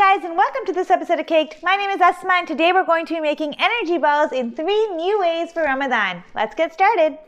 Hi guys, and welcome to this episode of Caked. My name is Asma, and today we're going to be making energy balls in 3 new ways for Ramadan. Let's get started.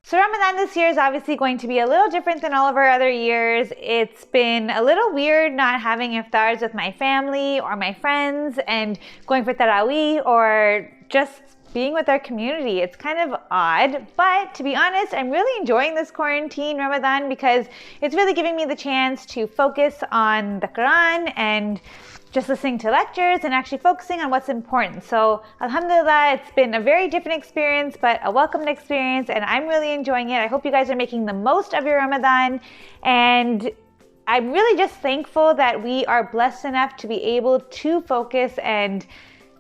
So Ramadan this year is obviously going to be a little different than all of our other years. It's been a little weird not having iftars with my family or my friends and going for tarawih or just being with our community. It's kind of odd, but to be honest, I'm really enjoying this quarantine Ramadan because it's really giving me the chance to focus on the Quran and just listening to lectures and actually focusing on what's important. So alhamdulillah, it's been a very different experience, but a welcomed experience, and I'm really enjoying it. I hope you guys are making the most of your Ramadan, and I'm really just thankful that we are blessed enough to be able to focus and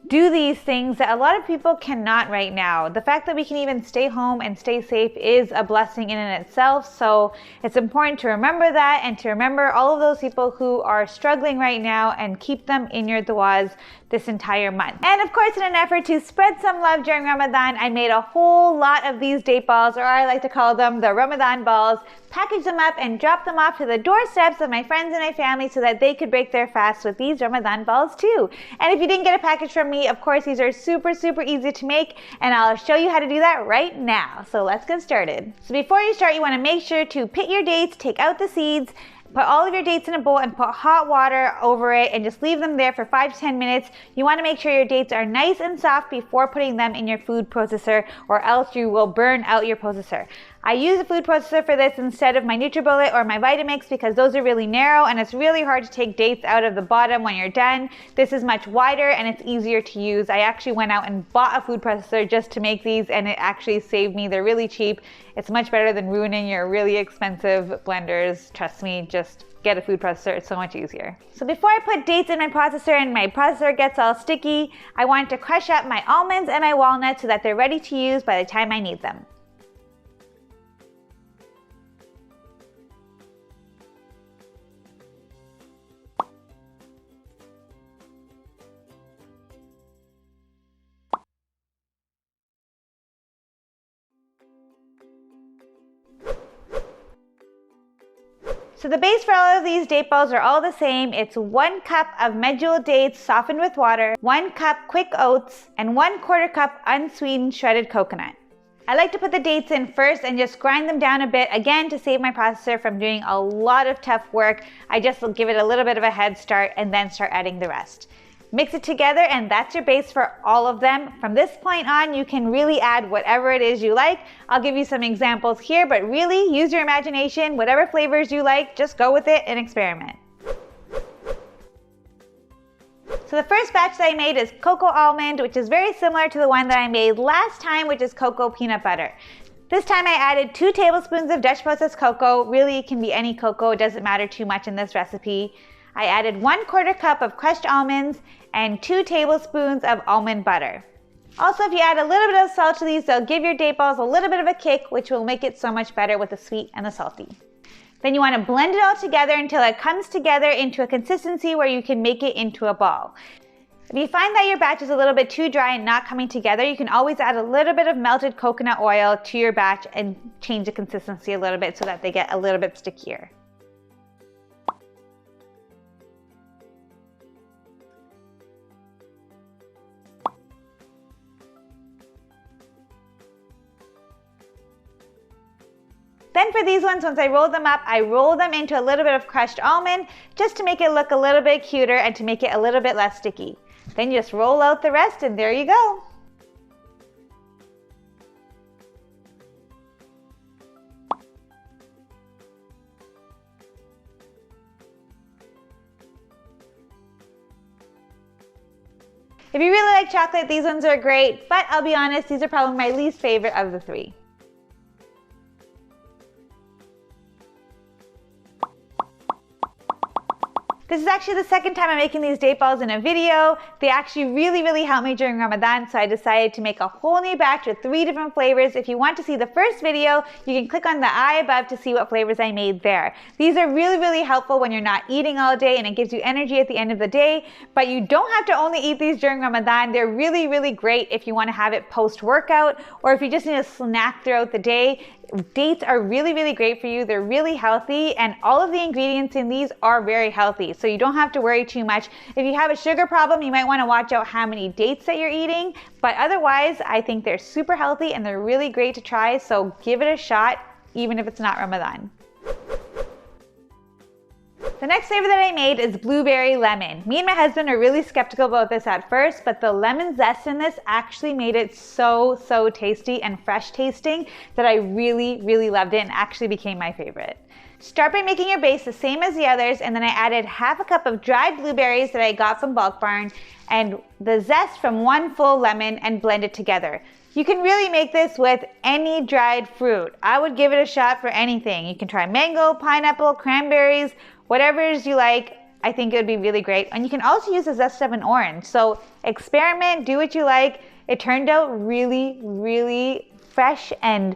do these things that a lot of people cannot right now. The fact that we can even stay home and stay safe is a blessing in and itself. So it's important to remember that and to remember all of those people who are struggling right now and keep them in your du'as this entire month. And of course, in an effort to spread some love during Ramadan, I made a whole lot of these date balls, or I like to call them the Ramadan balls, package them up and drop them off to the doorsteps of my friends and my family so that they could break their fast with these Ramadan balls too. And if you didn't get a package from me, of course, these are super easy to make, and I'll show you how to do that right now. So let's get started. So before you start, you want to make sure to pit your dates, take out the seeds, put all of your dates in a bowl and put hot water over it and just leave them there for 5 to 10 minutes. You want to make sure your dates are nice and soft before putting them in your food processor, or else you will burn out your processor. I use a food processor for this instead of my NutriBullet or my Vitamix because those are really narrow and it's really hard to take dates out of the bottom when you're done. This is much wider and it's easier to use. I actually went out and bought a food processor just to make these, and it actually saved me. They're really cheap. It's much better than ruining your really expensive blenders. Trust me, just get a food processor. It's so much easier. So before I put dates in my processor and my processor gets all sticky, I want to crush up my almonds and my walnuts so that they're ready to use by the time I need them. So the base for all of these date balls are all the same. It's 1 cup of Medjool Dates softened with water, 1 cup quick oats, and 1/4 cup unsweetened shredded coconut. I like to put the dates in first and just grind them down a bit, again to save my processor from doing a lot of tough work. I just will give it a little bit of a head start and then start adding the rest. Mix it together, and that's your base for all of them. From this point on, you can really add whatever it is you like. I'll give you some examples here, but really use your imagination. Whatever flavors you like, just go with it and experiment. So the first batch that I made is cocoa almond, which is very similar to the one that I made last time, which is cocoa peanut butter. This time I added 2 tablespoons of Dutch processed cocoa. Really, it can be any cocoa. It doesn't matter too much in this recipe. I added 1/4 cup of crushed almonds and 2 tablespoons of almond butter. Also, if you add a little bit of salt to these, they'll give your date balls a little bit of a kick, which will make it so much better with the sweet and the salty. Then you want to blend it all together until it comes together into a consistency where you can make it into a ball. If you find that your batch is a little bit too dry and not coming together, you can always add a little bit of melted coconut oil to your batch and change the consistency a little bit so that they get a little bit stickier. Then for these ones, once I roll them up, I roll them into a little bit of crushed almond just to make it look a little bit cuter and to make it a little bit less sticky. Then just roll out the rest, and there you go. If you really like chocolate, these ones are great, but I'll be honest, these are probably my least favorite of the 3. This is actually the second time I'm making these date balls in a video. They actually really helped me during Ramadan, so I decided to make a whole new batch with 3 different flavors. If you want to see the first video, you can click on the eye above to see what flavors I made there. These are really helpful when you're not eating all day, and it gives you energy at the end of the day, but you don't have to only eat these during Ramadan. They're really great if you want to have it post-workout, or if you just need a snack throughout the day. Dates are really great for you. They're really healthy, and all of the ingredients in these are very healthy, so you don't have to worry too much. If you have a sugar problem, you might want to watch out how many dates that you're eating, but otherwise I think they're super healthy and they're really great to try, so give it a shot even if it's not Ramadan. The next flavor that I made is blueberry lemon. Me and my husband are really skeptical about this at first, but the lemon zest in this actually made it so tasty and fresh tasting that I really loved it and actually became my favorite. Start by making your base the same as the others, and then I added half a cup of dried blueberries that I got from Bulk Barn and the zest from 1 full lemon and blend it together. You can really make this with any dried fruit. I would give it a shot for anything. You can try mango, pineapple, cranberries, whatever you like. I think it would be really great. And you can also use the zest of an orange. So experiment, do what you like. It turned out really fresh, and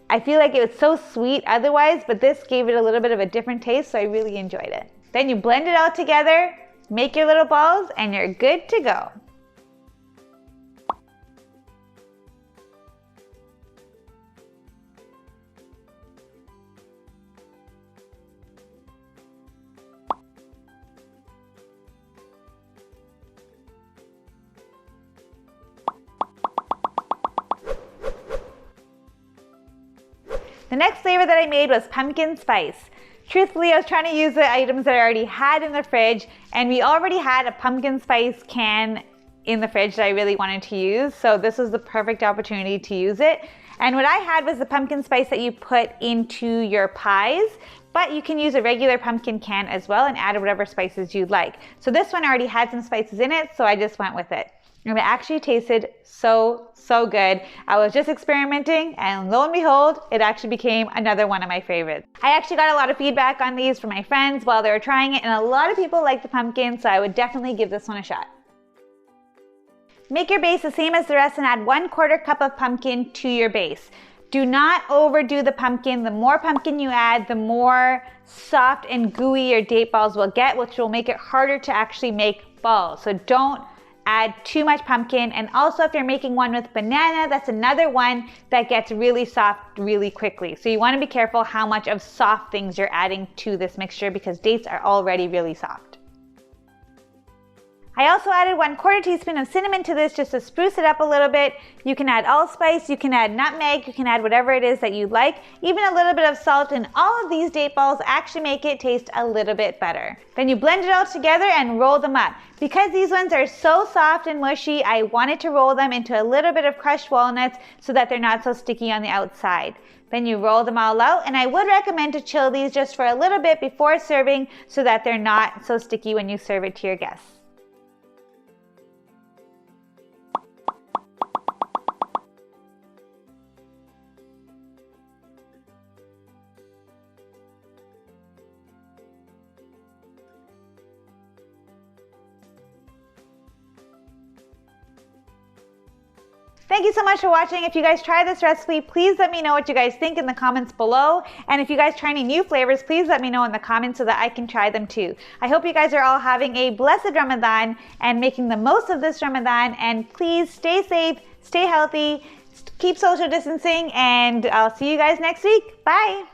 I feel like it was so sweet otherwise, but this gave it a little bit of a different taste, so I really enjoyed it. Then you blend it all together, make your little balls, and you're good to go. The next flavor that I made was pumpkin spice. Truthfully, I was trying to use the items that I already had in the fridge, and we already had a pumpkin spice can in the fridge that I really wanted to use, so this was the perfect opportunity to use it. And what I had was the pumpkin spice that you put into your pies, but you can use a regular pumpkin can as well and add whatever spices you'd like. So this one already had some spices in it, so I just went with it. And it actually tasted so good. I was just experimenting, and lo and behold, it actually became another one of my favorites. I actually got a lot of feedback on these from my friends while they were trying it, and a lot of people like the pumpkin, so I would definitely give this one a shot. Make your base the same as the rest and add 1/4 cup of pumpkin to your base. Do not overdo the pumpkin. The more pumpkin you add, the more soft and gooey your date balls will get, which will make it harder to actually make balls. So don't add too much pumpkin. And also, if you're making one with banana, that's another one that gets really soft really quickly. So you want to be careful how much of soft things you're adding to this mixture, because dates are already really soft. I also added 1/4 teaspoon of cinnamon to this just to spruce it up a little bit. You can add allspice, you can add nutmeg, you can add whatever it is that you like, even a little bit of salt, and all of these date balls actually make it taste a little bit better. Then you blend it all together and roll them up. Because these ones are so soft and mushy, I wanted to roll them into a little bit of crushed walnuts so that they're not so sticky on the outside. Then you roll them all out, and I would recommend to chill these just for a little bit before serving so that they're not so sticky when you serve it to your guests. Thank you so much for watching. If you guys try this recipe, please let me know what you guys think in the comments below. And if you guys try any new flavors, please let me know in the comments so that I can try them too. I hope you guys are all having a blessed Ramadan and making the most of this Ramadan. And please stay safe, stay healthy, keep social distancing, and I'll see you guys next week. Bye.